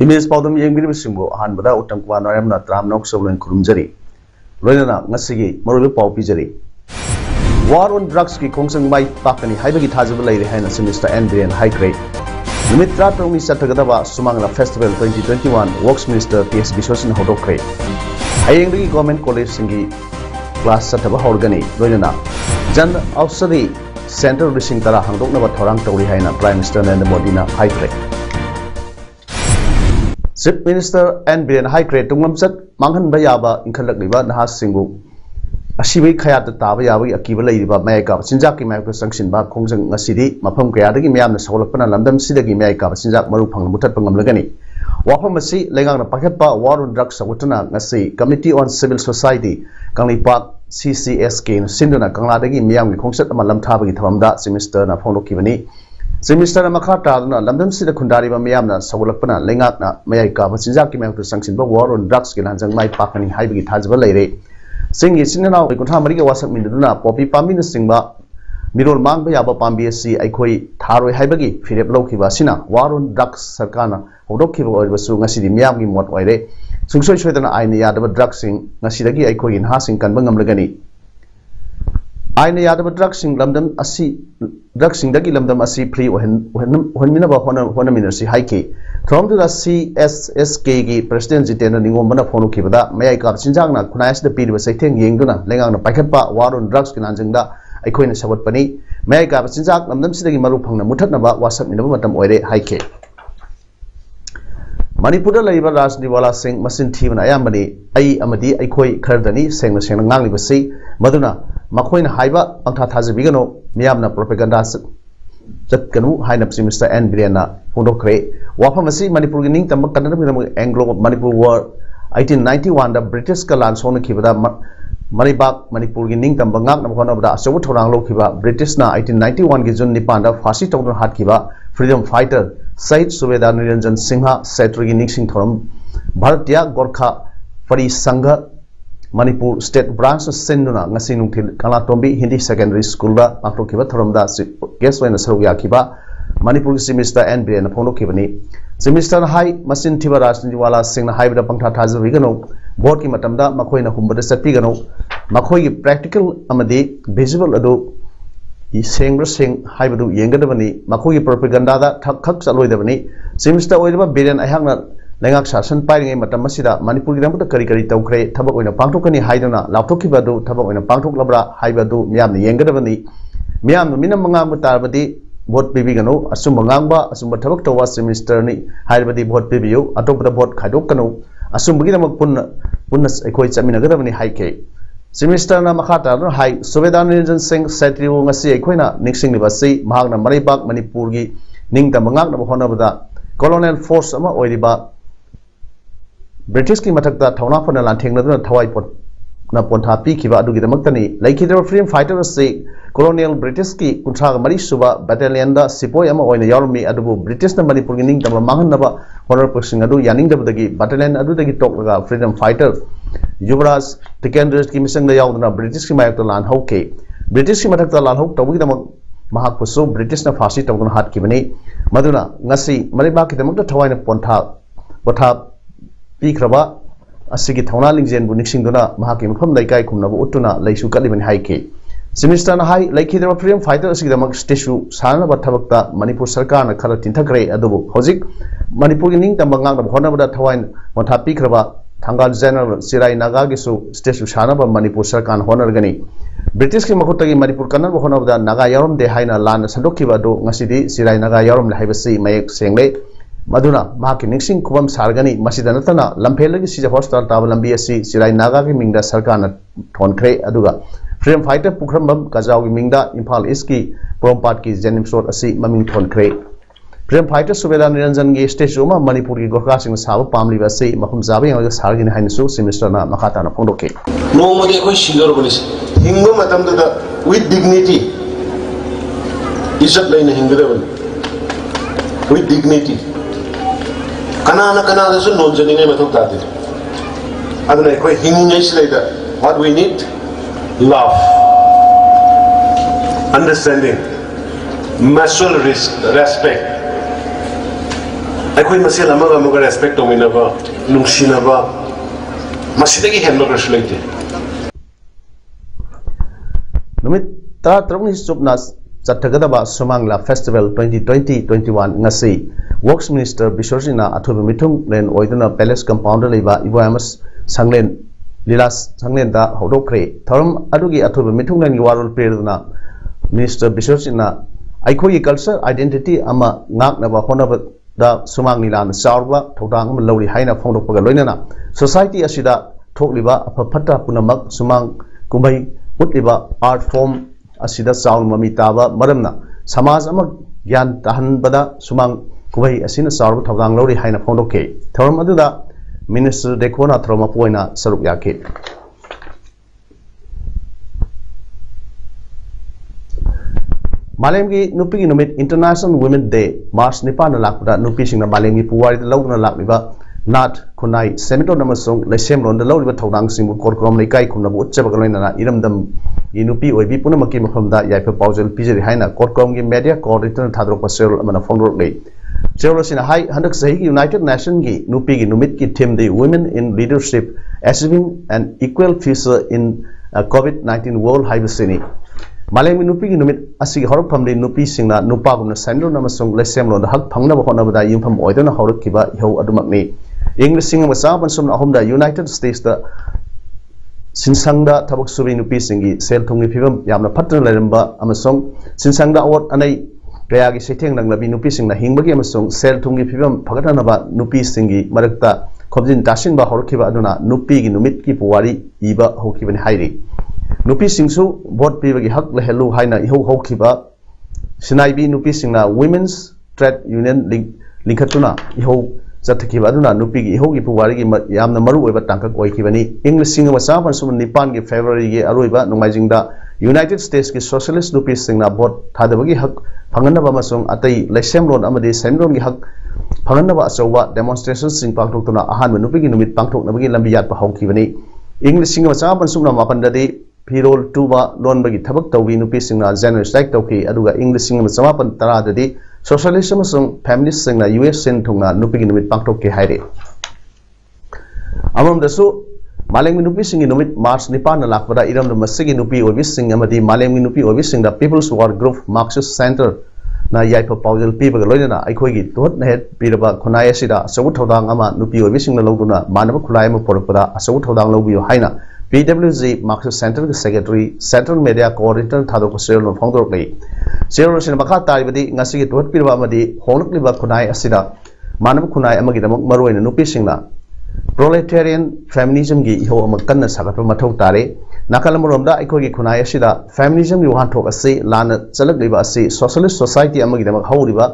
Image Podum Yang Simbo, Hanbada, Utamkwa, Naramna, Tram Nox of Kurumjari, Renana, Nasigi, Moru Pijari. War on drugs ki Kongsang Mai Pakani, Hybrid Hazabala, Hana Sinister Envy and High Grade. Limitra Tomi Satagadava, Sumangla Festival 2021, Works Minister PS Bishosin Hodokre. Ayangri Government College Singi, Class Sataba Horgani, Renana, Jan Ausari, Center Rishing Tara Handoknava Torang Tori Haina, Prime Minister and the Modina High Grade. Chief Minister and Brian High Grade Tunglamsat, Mangan Bayaba, in Kalakliba, Nahas Singu, Ashibi Kayat Tabayawi, Akiba Ladiba, Mayaka, Sinjaki Mako Sanction Bak Kongsang Nasidi, Mapam Kayadagi Miam, the Solopana, London Sidagi Mayaka, Sinjak Marupang Mutapangam Lagani. Wapamasi, Langang Pakapa, War on Drugs, Sawutana, Nasi, Committee on Civil Society, Kangli Park, CCSK, Sindana, Kangladagi, Miam, Kongsat, Malam Tabagi, Tamda, Sinister, Napono Kivani. Semester Makata, London City Kundari Miamna, Sawalapana, Lengakna, Mayaka, Sinjaki Mako Sanction, War on Drugs, Gilanzang, My Pakani, Hybrid Hazabala. Sing is in and out, Kutamariga was at Minduna, Poppy Pamina Singba, Mirror Mang Bayaba Pambiasi, Aikoi, Taro Hybagi, Philip Loki Vasina, War on Drugs Sarkana, Odoki was Nasi Miami, what way. Sungsho Shwetana Aina Yadaba Drugsing, Nasidagi Aikoi in Hasing Kanbangam Lagani. Aina Yadaba Drugsing, London Asi, Drugsing Dagi London Asi pre when Minaba Honaminasi Haiki. From the CSSK President Jitan Ningomana Fono Kibada, may I got Sinjana, Kunas the Pid was a thing Yanguna, Langang Pakapa, War on Drugs in Anjanga, I coin Sabat Pani, may I got Sinjak, London City Marupang, Mutanaba was up in the Matam Oide Haike. Manipura Labor Ras Niwala Singh, Masin Team and Ayamani, Ai Amadi, Aikoi, Kardani, Sang the Shangangi Basi, Maduna, Makoin Haiba, Antazabigano, Miamna propaganda. Jatkanu, Hainapsi Mr. N. Brianna, Hundokre, Wapamasi, Manipur Ning, Tamak Anglo Manipur War, 1891, the British Kalan Sona Kibada, Manibak, Manipur Ning, Tambangak, one of the Asotorang Lokiba, British na 1891 Gizun Nipanda, Fasi Togon Hatkiba, Freedom Fighter, Said Subeda Niranjan Singha, Satrigi Nixing Thorum, Bharatiya Gorkha, Fari Sangha, Manipur State Branch Senduna, Nasinung Kalatombi, Hindi Secondary School, Akrokiba Thoramda, guest when a Saruyakiba, Manipur Semester and Brian Apono Kibani. Semester High, Masin Tivaras Niwala Sing High with a Pankataza Vigano, Borki Matamda, Makoina Humbada Sapigano, Makoi Practical Amadi, Visible Ado, Sing Sing, Hybadu Yangadavani, Makoi Propaganda, Tucks Aloidavani, Semester Oiva Brian Ahanga. Langak Shasan Piring Matamasida, Manipur Karikari Tokre, Tabak in a Pantokani Haidana, Lautoki Badu, Tabak in a Pantok Labra, Haibadu, Miam the Yangadavani, Miam the Minamanga Mutabadi, Bot Bibigano, Asumangamba, Asumatabak was Minister Haibadi Bot Bibu, atop the Bot Kadokano, Asumagina Punas Equates Aminagadavani Haike. Semester Namakata, High, Sovedan Region Sing, Satrio Masi Equina, Nixing Livasi, Magna Maribak, Manipurgi, Ning the Mangak Honavada, Colonial Force Ama Oidiba. British ki mathakta thauna phana lan thengna duna thawai pot na pontha pi khiba adugi damaktani laikhidra freedom fighter se colonial British ki kuntha mari suba battalion da sipoi ama oina yarmi adubu British na Manipur gi ning tamla mangan naba honor pushing adu yaning dabdagi battalion adu dagi toklaga freedom fighter Yuvraj Tikendra ki misang da yaudna British ki mayakta lan hoke British ki mathakta lan hok tawgi damak mahak pusu British na phasi tawgun hat ki bani maduna ngasi mariba ki damakta thawai na potha Pikraba, Asigi Tona Lingzen Bunixing Duna, Mahakim from Laikai Kumna Utuna, Laisu Kaliban Haike. Simistan High, like the freedom fighter, Sigamak Stishu, Sana Batabaka, Manipur Sarkana, Kalatinta Grey, Adobo, Hozik, Manipur Ning, the Mangang of Honda Tawine, Montapikraba, Tangal General, Sirai Nagagisu, Stishu Shanaba, Manipur Sarkan, Honorgani. British Kimakutagi, Manipur Kana, one of the Nagayarum, de Haina Lan, Sadokiba do, Nasidi, Sirai Nagayarum, Havasi, Mayek Sengle. Maduna, Maki Nixing Kubam Sargani, Masidanatana, Lampelagi Sija Hostel Tavalambi, Sirai Nagagi Minda Sarkana, Tonkre, Aduga, Freedom Fighter Pukrambam, Kazawi Minda, Impal Iski, Prompatki, Zenim Sort Asi, Maming Tonkre. Freedom Fighter Subedar Niranjan gi statue ma Manipur gi Gorkha sing sabu pamli ba sei mafum zabe yang sargi ni hainu su minister na makata na phongdoke no mo de ko singar bolis hingo matam da with dignity इज्जत लेने हिंगदे बन with dignity kana da su non jani ne mathok ta de aduna ko hingi is like that what we need love understanding mutual respect akhoi masel amaga respect tomina ba nungsina ba masidagi henno resulaite numit ta trongni chupna Chathagadaba Sumangla Festival 2020-21 ngasi Works Minister Bishorjina athoba mithung len oiduna Palace Compound leiba Iboyamas Sanglen Lilas Sanglen da hodokre thorum adugi athoba mithung len warul peruna Minister Bishorjina aikhoi culture identity ama ngaknaba honaba da Sumang Nilan Sarwa thodang am lori haina phongdokpaga loinana society asida thokliba aphaphata punamak Sumang kumbai utliba art form asida sound mami taba maramna samaj ama gyan tahan bada Sumang kubai asina sarwa thodang lori haina phongdoke thorum aduda Minister Dekhona throma poina saruk yake Malemgi nupi numit International Women Day March nipa na lakda nupi singna malemgi puwari lawna lakliba nat kunai senator namasong lesem ron lawliba thodang singbu korkrom leikai khumna bu utchaba galoina iramdam inupi oibi punamaki mafamda yaifa paujel pijeri haina korkrom gi media coordinator thadrok pasel amana phongrok lei Sina hai handak sahi United Nations gi nupi gi numit ki theme the Women in Leadership Achieving an Equal Future in COVID-19 World Haibasini Malemgi nupi gi numit asigi horok phamde nupi singna nupa gumna sandro namasong lesem ron hak phangna ba hona bada yumpham oidona horok kiba iho adumakni English singa masa bansum ahomda United States da sinsangda thabak subi nupi singi sel thungi phibam yamna phatna leramba amasong sinsangda award anai kaya gi setheng langlabi nupi singna hingbagi amasong sel thungi phibam phagatna ba nupi singi marakta khobjin tasin ba horkiba aduna nupi gi numit ki puwari iba hokibani hairi nupi singsu vote pibagi hak lehelu haina iho hokhiba sinaibi nupi singna Women's Trade Union linkatuna iho Zathakiba aduna nupi gi iho gi puwari gi yamna maru oiba tangkak oikibani English singa wasa pansum nipan gi February gi aroiba nongmaijingda United States gi Socialist nupi singna vote thadabagi hak phanganaba masong atai lesem ron amadi semron gi hak phanganaba achawa demonstrations sing pangthoktuna ahan nupi gi numit pangthoknabagi lambi yat pa hokibani English singa wasa pansum na mapandadi Pirol tuba lon bagi thabak tawbi nupi singna general strike tawki aduga English singa samapan taradadi socialism sung feminist singna US sin thungna nupi gi numit pangthok ke haire amam dasu malengmi nupi singi numit March nipan na lakpada iram masigi nupi obis sing amadi malengmi nupi obis singda People's War Group Marxist Center na yaipa paujal pibaga loinana aikhoi gi tot na het piraba khunai asida asawu thodang ama nupi obis singna loguna manaba khulai ma porpada asawu thodang lobiyo haina PWG Marxist Center Secretary Central Media Coordinator Thadok Sel no Phongdok lei Sel sin makha taribadi ngasi gi tot pirba amadi honakliba khunai asida manab khunai amagi damok maroina nupi singna proletarian feminism gi iho amakanna sagatpa mathau tare nakalamromda aikoi gi khunai asida feminism gi wahan thok ase lana chalak liba ase socialist society amagi damak hauriba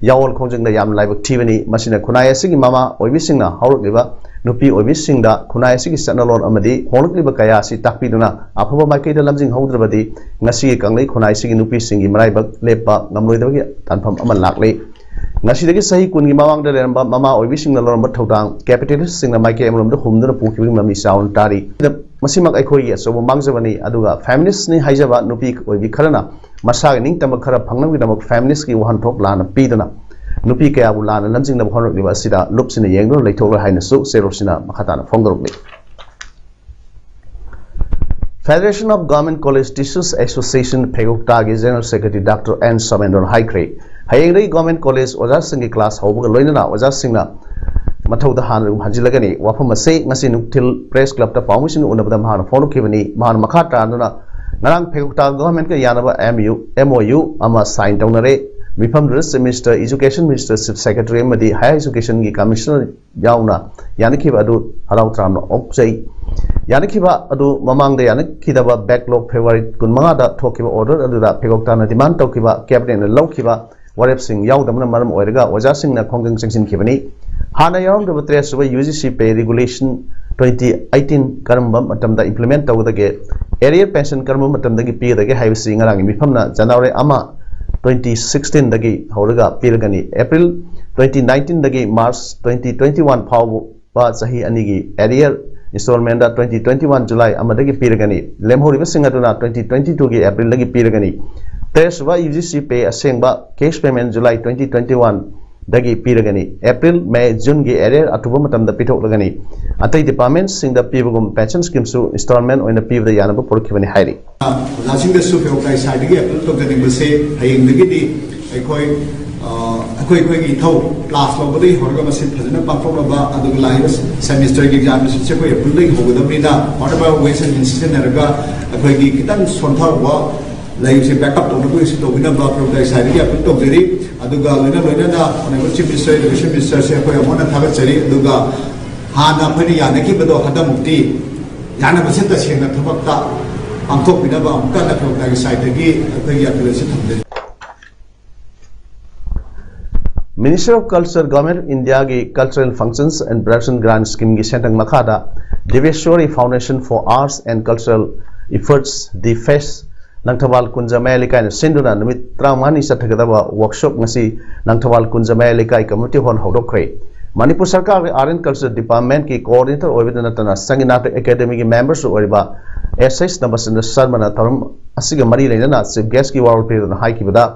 yawol khongjingda yam laibak thibani masina khunai asigi mama oibi singna hauruk liba nupi oibi singda khunai asigi sanalon amadi honukliba kaya asi takpiduna afaba maikaida lamjing haudrabadi ngasi kanglei khunai asigi nupi singi maraibak lepa ngamloidabagi tanpham amal laklei ngasi dagi sahi kungi mawangda leramba mama oibi singna loramba thodang capitalist singna maike amromda humduna pukibing mami saun tari masimak aikhoi gi asobo mangjabani aduga feminist ni haijaba nupi oibi kharana masagi ningtama khara phangnamgi damak feminist gi wahan thok lana piduna nupi kaya bu lana lamjing na bhonok liba sida lupsina yengro leithokla haina su serosina makhatana phongdorok Federation of Government College Teachers Association Phegokta gi General Secretary Dr. N. Samendran Haikre hayengri Government College oja singi class haubuga loinana oja singna mathauda hanru hanjilagani wafam ase ngasi nuktil press club ta permission unabada mahana phonokibani mahana makhata anduna ngarang Phegokta government ka yanaba MOU ama sign tawnare Mifam Minister Education Minister Secretary Madi Higher Education gi Commissioner yauna yanikiba adu halau tramno opsai yanikiba adu mamang de yanikidaba backlog February kunmanga da thokiba order adu da Phegokta na demand tawkiba cabinet na lawkiba warepsing yaudamna maram oiraga wajasingna khongjang chengsinkhibani hana yaramdaba 3 suba UGC pay regulation 2018 karamba matamda implement tawdage area pension karamba matamdagi pidage haibisi ngarang mifamna January ama 2016 dagi horaga piragani April 2019 dagi March 2021 phawba sahi anigi area installment 2021 July amadagi piragani lemhoriba singaduna 2022 gi April dagi piragani Tesuba UGC pay asengba cash payment July 2021 dagi piragani April May June gi area atuba matamda pithok lagani atai departments singda pibagum pension scheme su installment oina pibda yanaba porkhibani hairi lasing the su phok kai side gi apple to gani base hayeng dagi di aikoi akoi gi thau class lo bodi horga masin phajana pathok ba adu live semester gi examination se koi apple dagi hogadamni na whatever ways and means naraga akoi gi kitan sontha wa like say backup to ko isi to bina ba phok kai side gi apple to gari aduga loina na honorable chief minister education minister se koi amona thaga chari aduga hana phani yana ki bado hadamukti yana base ta sengna thabakta angthok bina ba amka na phok kai side gi akoi gi apple se thamde Ministry of Culture Government of India ki Cultural Functions and Production Grant Scheme ki sentang makhada Deveshwari Foundation for Arts and Cultural Efforts the FES Nangthawal Kunjamaya Likai na sinduna numit 35 sathagadaba workshop ngasi Nangthawal Kunjamaya Likai community hall hodokre Manipur Sarkar ki Art and Culture Department ki coordinator oibidana tana Sanginata Academy ki members oiba SS Nabasindra Sharma na tarum asiga mari leina chief guest ki world period na hai kibada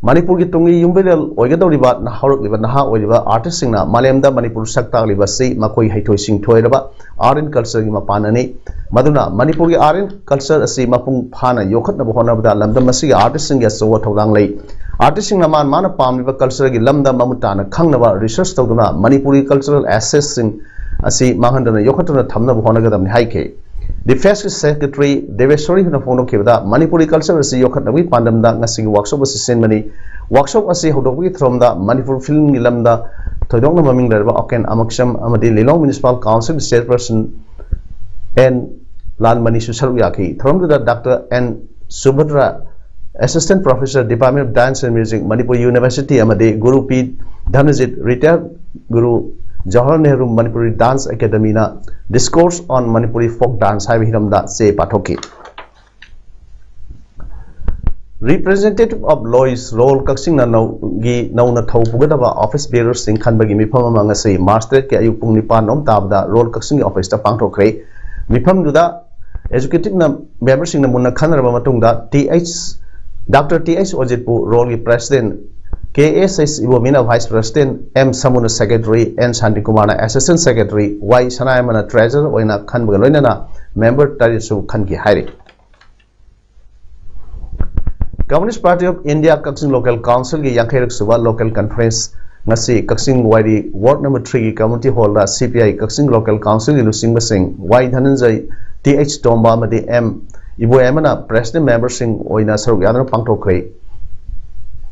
Manipur ki tungi yumbel oigadoriba na hauruk liba naha oiba artist singna malemda Manipur sakta liba sei makoi haithoi sing thoiraba art and culture gi mapanani maduna Manipur ki art and culture asi mapung phana yokhat na bohona bada lamda masi artist sing ya so tholang lei artist sing na man mana pamliba culture gi lamda mamutana khangnaba research tawduna Manipuri cultural assets sing asi mahandana yokhatuna thamna bohona gadam haike The FES Secretary Deveshwari na phone kibda Manipuri culture asi yokhatnawi pandamda ngasi workshop asi senmani workshop asi hodokwi thromda Manipur film nilamda thoidongna maming lerba Oken Amaksham amadi Lilong Municipal Council chairperson and Lan Mani Susaru yaki thromda Dr. N Subhadra Assistant Professor Department of Dance and Music Manipur University amadi Guru P Dhanajit retired Guru Jawaharlal Nehru Manipuri Dance Academy na discourse on Manipuri folk dance hai hiramda se pathoki representative of Lois role kaksing na gi nauna thau pugadaba office bearers sing khanbagi mifam amanga sei March 3 ke ayuk pung 9 nom tabda role kaksing office ta pangthokre mifam duda executive na members sing na munna khanaraba matungda Dr. TH Ojitpu role gi president KSS Ibomina Vice President M Samuna Secretary N Shanti Kumar Assistant Secretary Y Sanayamana Treasurer oina khanbaga loinana member tarisu khanki hairi Communist Party of India Kaksing Local Council ki Yankairak Suba Local Conference ngasi Kaksing Wadi Ward number 3 ki community hall da CPI Kaksing Local Council ki Lusing Basing Y Dhananjay TH Tomba madi M Ibo Emana President member sing oina saruk yadana pangthokre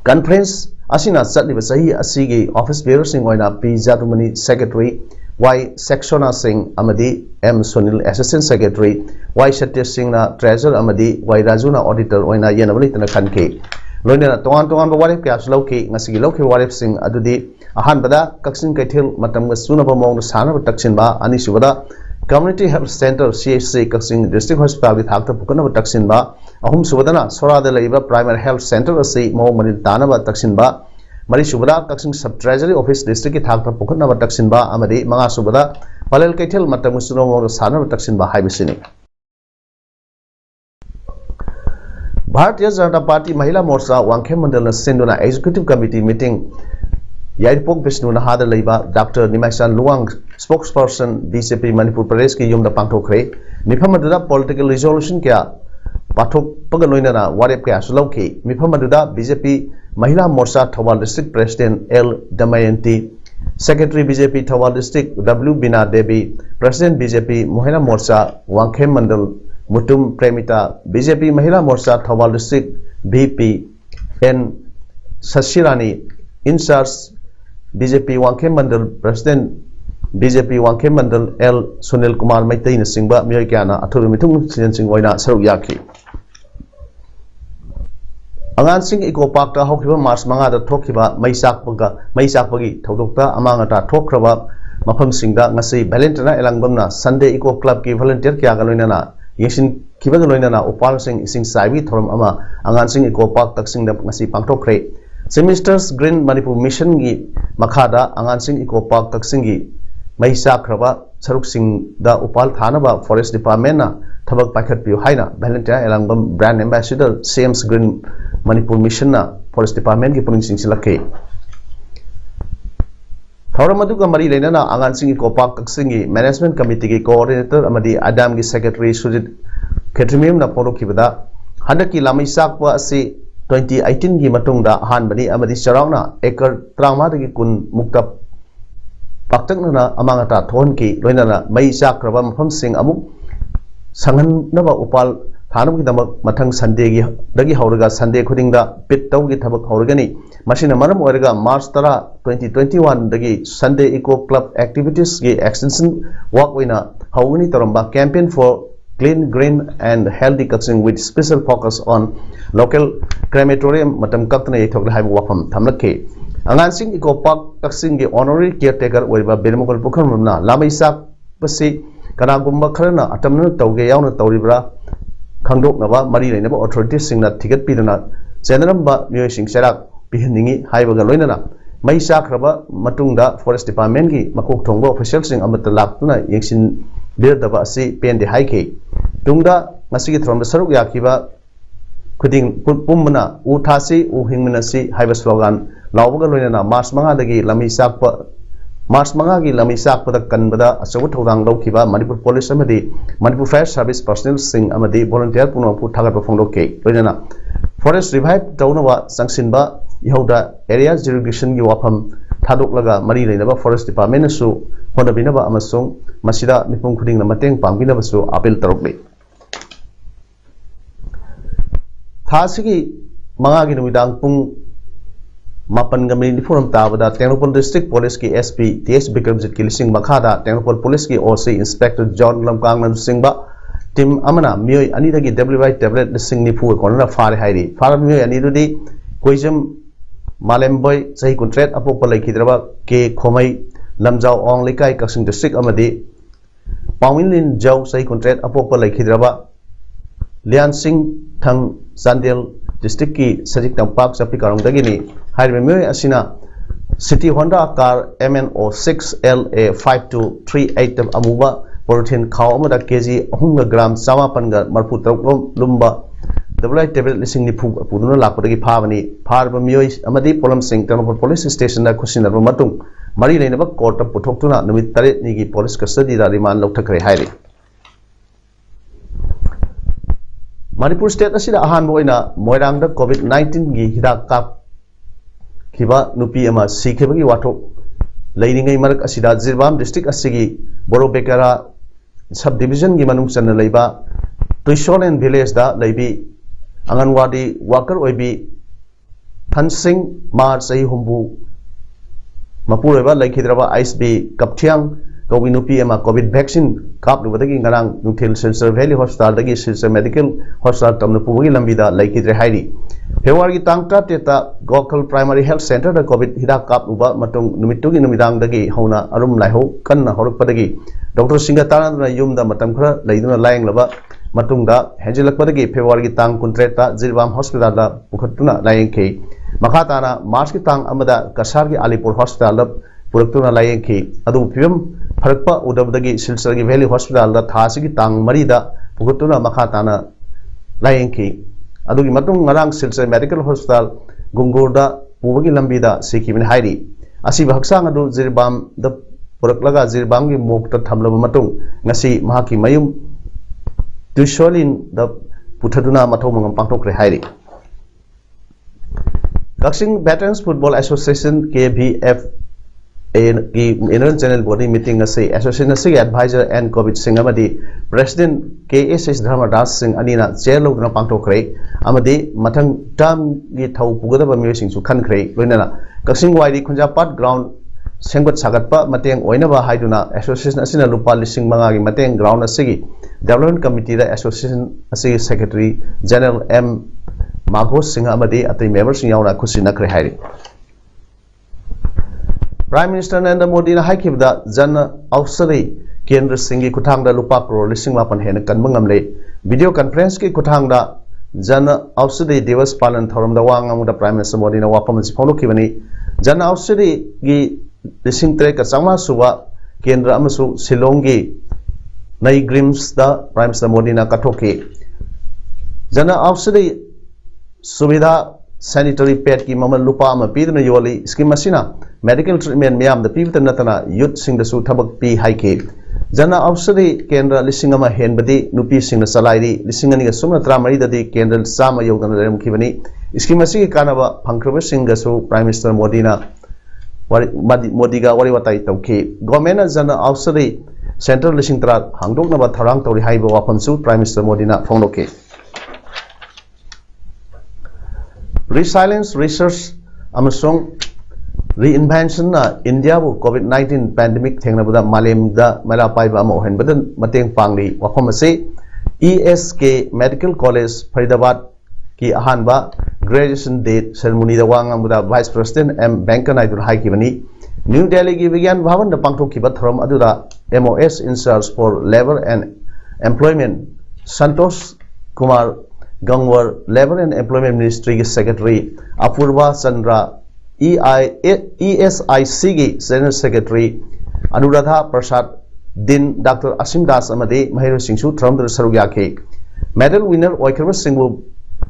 Conference asina satliba sahi asigi office bearer sing oina P Jatumani Secretary Y Sectiona Singh amadi M Sunil Assistant Secretary Y Satya Singh na Treasurer amadi Y Rajuna Auditor oina yenabali tana khanke loinana tongan ba warep kya sulauki ngasigi lauki warep sing adudi ahan bada Kaksing Kaithil matam sunaba mong sana taksin ba ani subada Community Health Center CHC Kaksing District Hospital with Hakta Pukana taksin ba ahum subadana Sorada Laiba Primary Health Center asi mo manil tanaba taksin ba Mari subada Kaksing Sub Treasury Office District ki Hakta Pukana taksin ba amadi manga subada Palel Kaithil matam suno sana taksin ba haibisini Bharatiya Janata Party Mahila Morcha Wangkhem Mandal na senduna Executive Committee meeting Yaipok Vishnu Nahada Leiba Dr. Nimaisan Luang spokesperson BJP Manipur Pradesh ki yumda pangthokre mifhamadada political resolution kya pathok pagaloinana warep kya sulauki mifhamadada BJP Mahila Morcha Thawal District President L Damayanti Secretary BJP Thawal District W Bina Devi President BJP Mahila Morcha Wangkhem Mandal Mutum Premita BJP Mahila Morcha Thawal District VP N Sashirani in charge BJP Wangkhem Mandal President BJP Wangkhem Mandal L Sunil Kumar Maitai na singba miyoy kya na athuru mitung sin sing oina saruk yaki Angansing Eco Park ta hokhiba March 5 da thokhiba maisakpagi thodokta amangata thokraba mafamsingda ngasi Valentina Elangbamna Sunday Eco Club ki volunteer kya galoinana yeshin kiba galoinana upal sing ising saibi thoram ama Angansing Eco Park taksingda ngasi pangthokre Semesters Green Manipur Mission gi makhada Angansing Eco Park taksingi maisakraba saruksingda upal thanaba Forest Department na thabak paikhatpiu haina Valentina Elangbam Brand Ambassador Sames Green Manipur Mission na Forest Department ki puning singsilake Thauramadu mari leina Angansing Eco Park taksingi Management Committee ki Coordinator amadi Adam ki Secretary Sujit Ketrimium na porokibada hadaki lamisakwa asi 2018 ki matungda hanbani amadi charauna ekar 30 ki kun mukta paktakna amangata thon ki loinana mai sakraba mafam sing amuk sangan naba upal thanam ki damak mathang Sunday gi dagi hauraga Sunday khudingda pit taw gi thabak hauragani machine maram oiraga March 2021 dagi Sunday Eco Club activities gi extension walk oina haugani taramba campaign for clean, green and healthy Kaksing with special focus on local crematorium matam kakna ithok hai wafam thamlake Angansing Eco Park Kaksing gi honorary caretaker oiba Bermogol Pukhamna Lamaisa pasi kanagumba kharana atamna tawge yauna tawribra khangdoknaba mari leinaba authorities singna thigat pidana generamba myoy sing serak pihinningi haibaga loinana mai sakraba matungda Forest Department gi makok thongba officials sing amata laktuna yengsin birdaba asi pende haike tungda ngasigi throm saruk yakiba khuding pummana u thasi u hingminasi haiba slogan lawbaga loinana March 5 dagi lami sakpa March 5 gi lami sakpa da kanbada asawu thodang lawkiba Manipur Police amadi Manipur Fire Service personnel sing amadi volunteer puno pu thagat phongloke loinana Forest revive tawnawa sangsinba ihoda area jurisdiction gi wafam thadok mari leinaba Forest Department su honabinaba amasung masida mipum khuding na mateng pangbinaba su appeal tarokle thasigi manga gi numidang pung mapan gamini forum tabada Tengropol District Police ki SP TS Bikramjit ki lising makhada Tengropol Police ki OC Inspector John Lamkang nan singba team amana mioi ani dagi WY tablet lising ni pu korna fare hairi far mioi ani dudi koijam Malemboy sahi contract apokpa laikhidraba ke khomai lamjau ong likai Kaksing District amadi Pawinlin Jau sahi contract apokpa laikhidraba Lian Singh Thang Sandel District ki Sajik Tampak Sapi Karong dagini hairme mioi asina City Honda car MNO 6LA 5238 amuba porthin khaw amada kg 3 gram sama panga marpu tarok lumba WI tablet lising ni phu puduna lakpodagi phabani pharba mioi amadi polam sing Tengropol Police Station da khusinarba matung mari leinaba court puthokuna numit 8 ni gi police custody da remand lokthakre hairi Manipur state asida ahan boina Moirang da COVID-19 gi hidak kap khiba nupi ama sikhebagi wathok leiningai marak asida Jirbam district asigi Borobekara sub division gi manung channa leiba Tuisolen village da leibi Anganwadi worker oibi Thansing Mar sahi humbu mapureba laikhidraba ISB Kapthiang Kowinupi ama COVID vaccine kap lubadagi ngarang Nuthil Silchar Valley Hospital dagi Silchar Medical Hospital tamna pugi lambida laikhidre hairi February tangta teta Gokal Primary Health Center da COVID hidak kap uba matung numittugi numidang dagi hauna arum laiho kanna horukpadagi Dr. Singatana yumda matam khara leiduna laing laba matungda henjilakpadagi February tang kuntreta Jirbam Hospital da pukhatuna laingke makhatana March ki tang amada Kasar ki Alipur Hospital da puruktuna laingke adu pim pharakpa udabdagi Silchar ki Valley Hospital da thasi ki tang marida pukhatuna makhatana laingke adugi matung ngarang Silchar Medical Hospital Gungurda pubagi lambida sikibin hairi asiba haksang adu Jirbam da puraklaga Jirbam gi mokta thamlaba matung ngasi mahaki mayum Tuisolin da puthaduna mathau mangam pangthokre hairi Kaksing Veterans Football Association KVF ki General General Body meeting ase association ase advisor and COVID Singh amadi President KSS Dharmadas Singh anina chair logna pangthokre amadi mathang term gi thau pugadaba miyosing su khankre loinana Kaksing Waidi Khunjapat ground Sengbat Sagatpa mateng oinaba haiduna association asina lupa lising mangagi mateng ground asigi Development Committee da Association asigi Secretary General M Maghos Singh amadi atai members yauna khusinakre hairi Prime Minister Narendra Modi na haikibda Jan Auxiliary Kendra Singhi kuthangda lupa crore lising mapan hena kanbang ngamle video conference ki kuthangda Jan Auxiliary Divas Palan thoramda wangamuda Prime Minister Modi na wapam sipolo kibani Jan Auxiliary gi lising tre ka changma suwa Kendra amasu Silongi Nai Grims da Prime Minister Modi na kathoki Jan Auxiliary Subida sanitary pad ki mamal lupa ama pidna yoli scheme asina medical treatment miyam da pivita natana youth sing da su thabak pi haike Jana Auxiliary Kendra lising ama henbadi nupi sing na salairi lising ani ga sumna tramari da di Kendra sama yogan rem kibani scheme asi kanaba phangkraba sing ga su Prime Minister Modi na Modi ga wari watai tauki government Jana Auxiliary central lising tra hangdok na ba tharang tori haiba wapam su Prime Minister Modi na phongloke Resilience research amasung reinvention na India bu COVID-19 pandemic thengnabuda malemda mala paiba amo henbadan mateng pangli wafam ase ESK Medical College Faridabad ki ahanba graduation date ceremony da wangamuda Vice President M Venkaiah Naidu haikibani New Delhi gi Vigyan Bhavan da pangthokkiba thorom aduda MOS in charge for labor and employment Santosh Kumar Gangwar Labor and Employment Ministry Secretary Apurva Chandra ESIC General Secretary Anuradha Prasad Din Dr. Asim Das Amade Mahir Singhu Tramdar Sarugyake Medal winner Oikerwa Singhu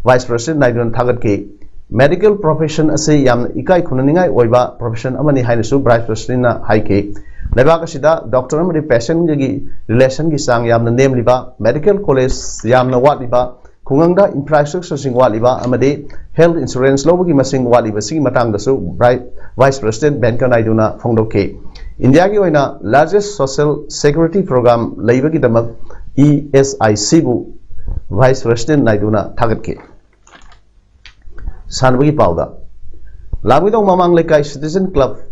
Vice President Naiduan Thagatke Medical profession ase yam ikai khunaningai oiba profession amani hainasu Vice President na haike Lebak asida doctor amadi patient gi relation gi sang yamna nemliba medical college yamna watliba Kungangda infrastructure sing waliba amade health insurance lobagi masing waliba sing matang dasu Vice President Venkaiah Naidu na phongdoke India gi oina largest social security program leibagi damak ESIC bu Vice President Naidu na thagatke sanbagi pauda Lamidong mamang lekai citizen club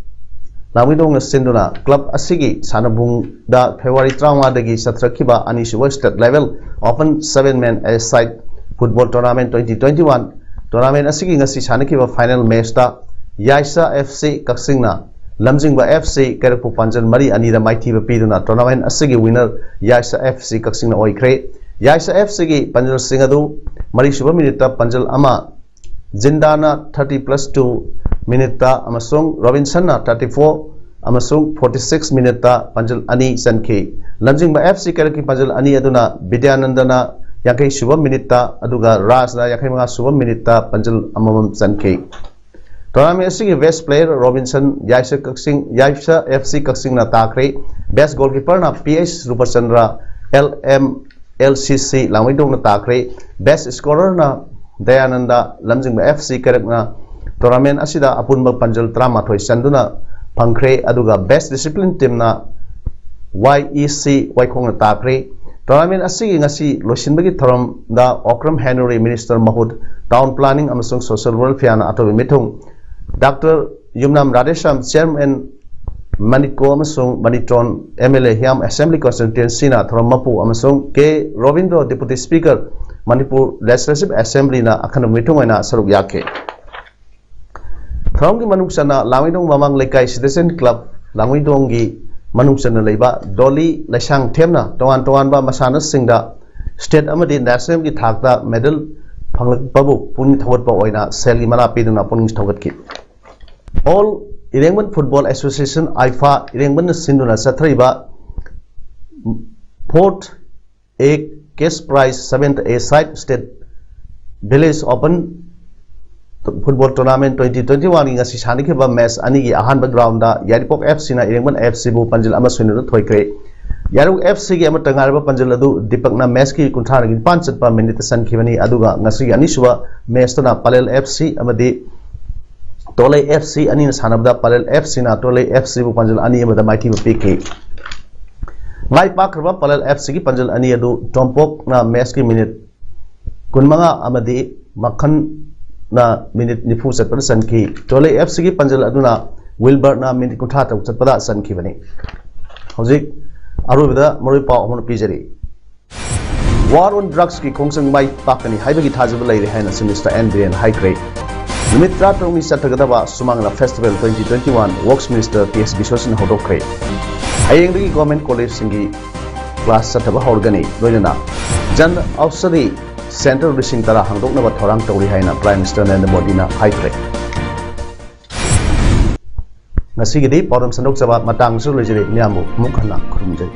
Lamidong sinduna club asigi sanabung da February 3 dagi satrakhiba anisuwa state level open 7-man aside football tournament 2021 tournament asigi ngasi sanakiba final match ta Yaisa FC Kaksingna Lamjingba FC Kerakpu Panjal Mari Anida Maithiba piduna tournament asigi winner Yaisa FC Kaksingna oikre Yaisa FC gi Panjal Singadu Mari suba minute Panjal ama Jindana 30+2 minute amasung Robinson na 34 amasung 46 minute Panjal ani sanke Lamjingba FC Kerakki Panjal ani aduna Vidyanandana yakai suba minute aduga Raj na yakai mga suba minute Panjal amamam sanke Tournament asigi best player Robinson Yaisa FC Kaksing na takre best goalkeeper na PS Rupachandra LCC Langwidong na takre best scorer na Dayananda Lamjingba FC Kerak na tournament asida apunba Panjal Tramathoi sanduna pangkre aduga best discipline team na YEC Waikhong na takre tournament asigi ngasi losinbagi thoram da Okram Henry Minister Mahud Town Planning amasung Social Welfare na atobi mithung Dr. Yumnam Radesham Chairman Maniko amasung Manitron MLA Hiam Assembly Constituency na thoram mapu amasung K Rovindro Deputy Speaker Manipur Legislative Assembly na akhan mithung aina saruk yake thoram gi manuksana Langwidong mamang lekai citizen club Langwidong gi manuksana leiba Dolly Laisang Themna towan ba masana singda state amadi national gi thakda medal phanglak babu puni thawat ba oina seli mala piduna puning thawat ki all Irengban Football Association IFA Irengban sinduna sathriba 4th A case prize 7th A side state village open football tournament 2021 ngasi sanike ba match ani gi ahanba ground da Yaripok FC na Irengban FC bu Panjal ama suinu thoikre Yaruk FC gi ama tangarba Panjal adu Dipak na match ki kunthana gi 5 pa minute sankhibani aduga ngasi ani suwa match na Palel FC amadi Tolai FC ani na sanabda Palel FC na Tolai FC bu Panjal ani amada maiti bu PK ngai pakrba Palel FC gi Panjal ani adu Tompok na match ki minute kunmanga amadi Makhan na minute nifu satpada sanki Tolai FC gi Panjal aduna Wilbur na minute kuntha ta satpada sanki bani hojik arubida mori paw hon pijari war on drugs ki khongsang mai pakani haibagi thajaba leire haina Minister N Biren haikre numit 30 ni chathagadaba Sumangla Festival 2021 Works Minister PS Biswasan hodokre hayengdagi government college singi class chathaba horgani loinana jan aushadhi center rising tara hangdoknaba thorang tawri haina Prime Minister Narendra Modi na haikre ngasigidi param sanok jaba matang su lejere myamu mukhana khurumjai